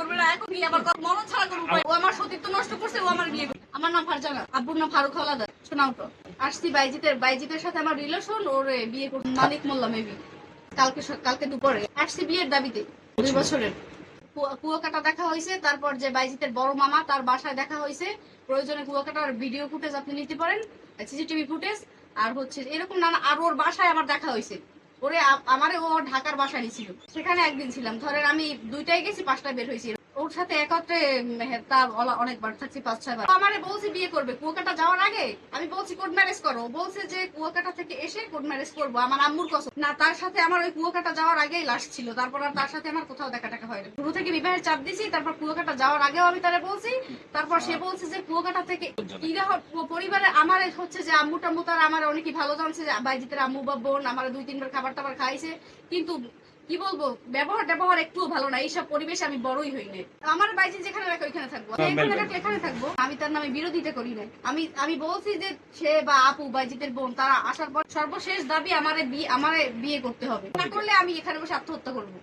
করবে না, এখন আমার মরণ ছাড়া কোনো উপায়। ও আমার সতীত্ব নষ্ট করছে, ও আমার বিয়ে করবে। আমার নাম ফারজানা, আব্বুর নাম ফারুক হাওলাদার। শোনাও তো, আসছি বাইজিতের সাথে আমার রিলেশন, ওর বিয়ে করবে মালিক মোল্লা মেবি। কালকে দুপুরে আসছি বিয়ের দাবিতে, 2 বছরের। কুয়াকাটা দেখা হয়েছে, তারপর যে বাইজিতের বড় মামা তার বাসায় দেখা হয়েছে। প্রয়োজনে কুয়াকাটার ভিডিও ফুটেজ আপনি নিতে পারেন, সিসিটিভি ফুটেজ। আর হচ্ছে এরকম নানা, আর ওর বাসায় আমার দেখা হয়েছে। ওরে আমারে ও ঢাকার বাসায় নিয়েছিল, সেখানে একদিন ছিলাম। ধরেন আমি 2টায় গেছি, 5টায় বের হয়েছি। ওর সাথে একত্রে তার অনেকবার থাকছি, 5-6 বার। আমারে বলছি বিয়ে করবে কুয়াকাটা যাওয়ার আগে। আমি বলছি কোর্ট ম্যারেজ করো, বলছে যে কুয়াকাটা থেকে এসে কোর্ট ম্যারেজ করবো। আমার আম্মুর কসম না, তার সাথে আমার ওই কুয়াকাটা যাওয়ার আগেই লাশ ছিল। তারপর আর তার সাথে আমার কোথাও দেখা টাকা হয়নি। শুরু থেকে বিবাহের চাপ দিছি, তারপর কুয়াকাটা যাওয়ার আগেও আমি তারা বলছি। তারপর সে বলছে যে কুয়াকাটা থেকে পরিবারে আমার হচ্ছে যে আম্মু টাম্মু তারা আমার অনেকই ভালো জানছে, যে বাইজিতের আম্মু বা বোন আমার 2-3 বার খাবার টাবার খাইছে। কিন্তু কি বলবো, ব্যবহার একটুও ভালো না। এইসব পরিবেশে আমি বড়ই হই নাই। আমার বাইজি যেখানে রাখে ওইখানে থাকবো, এখানে থাকবো। আমি তার নামে বিরোধিতা করি নাই। আমি বলছি যে সে বা আপু বাইজিতের বোন তারা আসার পর সর্বশেষ দাবি আমারে বিয়ে করতে হবে, না করলে আমি এখানে বসে আত্মহত্যা করবো।